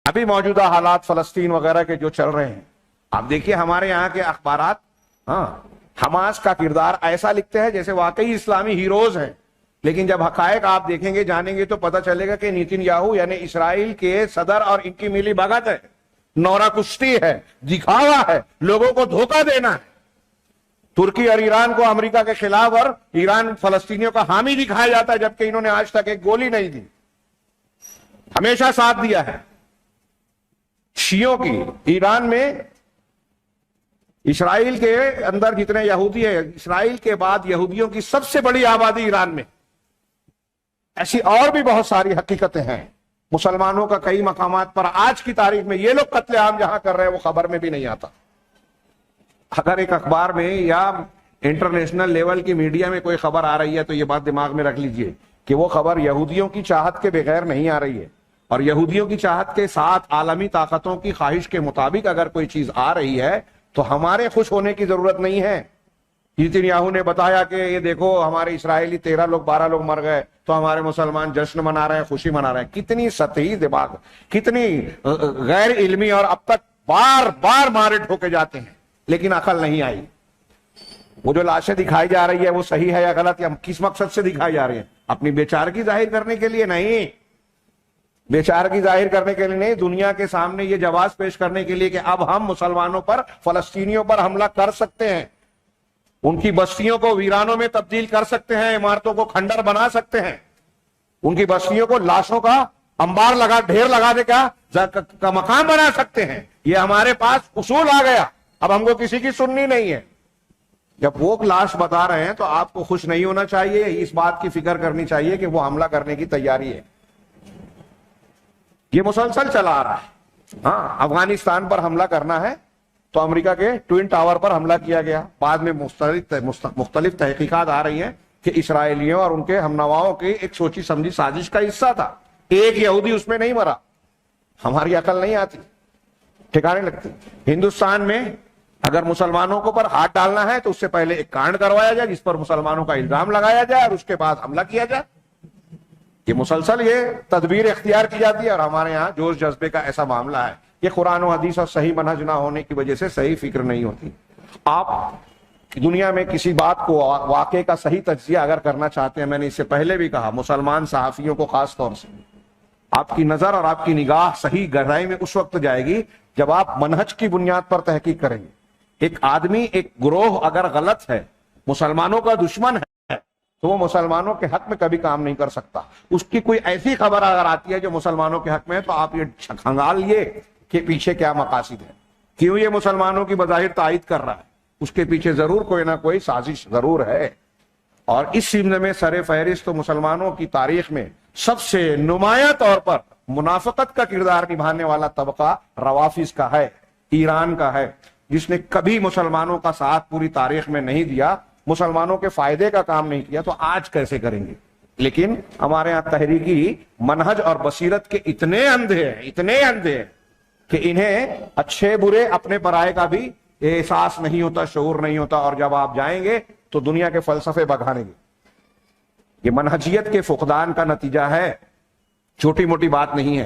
ابھی موجودہ حالات فلسطین وغیرہ کے جو چل رہے ہیں، آپ دیکھیے ہمارے یہاں کے اخبارات حماس کا کردار ایسا لکھتے ہیں جیسے واقعی اسلامی ہیروز ہیں، لیکن جب حقائق آپ دیکھیں گے جانیں گے تو پتہ چلے گا کہ نیتن یاہو یعنی اسرائیل کے صدر اور ان کی ملی بھگت ہے، نورا کشتی ہے، دکھاوا ہے، لوگوں کو دھوکہ دینا ہے۔ ترکی اور ایران کو امریکہ کے خلاف اور ایران فلسطینیوں کا حامی دکھایا جاتا ہے، جبکہ انہوں نے آج تک ایک گولی نہیں دی، ہمیشہ ساتھ دیا ہے شیعوں کی۔ ایران میں اسرائیل کے اندر جتنے یہودی ہیں، اسرائیل کے بعد یہودیوں کی سب سے بڑی آبادی ایران میں۔ ایسی اور بھی بہت ساری حقیقتیں ہیں۔ مسلمانوں کا کئی مقامات پر آج کی تاریخ میں یہ لوگ قتل عام جہاں کر رہے ہیں وہ خبر میں بھی نہیں آتا۔ اگر ایک اخبار میں یا انٹرنیشنل لیول کی میڈیا میں کوئی خبر آ رہی ہے تو یہ بات دماغ میں رکھ لیجئے کہ وہ خبر یہودیوں کی چاہت کے بغیر نہیں آ رہی ہے، اور یہودیوں کی چاہت کے ساتھ عالمی طاقتوں کی خواہش کے مطابق اگر کوئی چیز آ رہی ہے تو ہمارے خوش ہونے کی ضرورت نہیں ہے۔ نیتن یاہو نے بتایا کہ یہ دیکھو ہمارے اسرائیلی 12 لوگ مر گئے تو ہمارے مسلمان جشن منا رہے ہیں، خوشی منا رہے ہیں۔ کتنی سطحی دماغ، کتنی غیر علمی، اور اب تک بار بار مارے ٹھوکے جاتے ہیں لیکن عقل نہیں آئی۔ وہ جو لاشیں دکھائی جا رہی ہے وہ صحیح ہے یا غلط، یا کس مقصد سے دکھائی جا رہی ہیں؟ اپنی بیچارگی ظاہر کرنے کے لیے نہیں، بیچارگی ظاہر کرنے کے لیے نہیں، دنیا کے سامنے یہ جواز پیش کرنے کے لیے کہ اب ہم مسلمانوں پر، فلسطینیوں پر حملہ کر سکتے ہیں، ان کی بستیوں کو ویرانوں میں تبدیل کر سکتے ہیں، عمارتوں کو کھنڈر بنا سکتے ہیں، ان کی بستیوں کو لاشوں کا انبار لگا، ڈھیر لگا دے کا مقام بنا سکتے ہیں۔ یہ ہمارے پاس اصول آ گیا، اب ہم کو کسی کی سننی نہیں ہے۔ جب وہ لاش بتا رہے ہیں تو آپ کو خوش نہیں ہونا چاہیے، اس بات کی فکر کرنی چاہیے کہ وہ حملہ کرنے کی تیاری ہے۔ یہ مسلسل چلا آ رہا ہے۔ افغانستان پر حملہ کرنا ہے تو امریکہ کے ٹوئن ٹاور پر حملہ کیا گیا، بعد میں مختلف تحقیقات آ رہی ہیں کہ اسرائیلیوں اور ان کے ہم نواؤں کی ایک سوچی سمجھی سازش کا حصہ تھا۔ ایک یہودی اس میں نہیں مرا۔ ہماری عقل نہیں آتی، ٹھکانے لگتی۔ ہندوستان میں اگر مسلمانوں کو پر ہاتھ ڈالنا ہے تو اس سے پہلے ایک کانڈ کروایا جائے جس پر مسلمانوں کا الزام لگایا جائے اور اس کے بعد حملہ کیا جائے۔ یہ مسلسل یہ تدبیر اختیار کی جاتی ہے، اور ہمارے یہاں جوش جذبے کا ایسا معاملہ ہے۔ یہ قرآن و حدیث اور صحیح منہج نہ ہونے کی وجہ سے صحیح فکر نہیں ہوتی۔ آپ دنیا میں کسی بات کو، واقعے کا صحیح تجزیہ اگر کرنا چاہتے ہیں، میں نے اس سے پہلے بھی کہا، مسلمان صحافیوں کو خاص طور سے آپ کی نظر اور آپ کی نگاہ صحیح گہرائی میں اس وقت جائے گی جب آپ منہج کی بنیاد پر تحقیق کریں گے۔ ایک آدمی، ایک گروہ اگر غلط ہے، مسلمانوں کا دشمن ہے، تو وہ مسلمانوں کے حق میں کبھی کام نہیں کر سکتا۔ اس کی کوئی ایسی خبر اگر آتی ہے جو مسلمانوں کے حق میں ہے تو آپ یہ کھنگالیے کہ پیچھے کیا مقاصد ہے، کیوں یہ مسلمانوں کی بظاہر تائید کر رہا ہے، اس کے پیچھے ضرور کوئی نہ کوئی سازش ضرور ہے۔ اور اس سمت میں سر فہرست تو مسلمانوں کی تاریخ میں سب سے نمایاں طور پر منافقت کا کردار نبھانے والا طبقہ روافض کا ہے، ایران کا ہے، جس نے کبھی مسلمانوں کا ساتھ پوری تاریخ میں نہیں دیا، مسلمانوں کے فائدے کا کام نہیں کیا، تو آج کیسے کریں گے؟ لیکن ہمارے ہاں تحریکی منہج اور بصیرت کے اتنے اندھے ہیں کہ انہیں اچھے برے اپنے پرائے کا بھی احساس نہیں ہوتا، شعور نہیں ہوتا، اور جب آپ جائیں گے تو دنیا کے فلسفے بگھانیں گے۔ یہ منہجیت کے فقدان کا نتیجہ ہے، چھوٹی موٹی بات نہیں ہے۔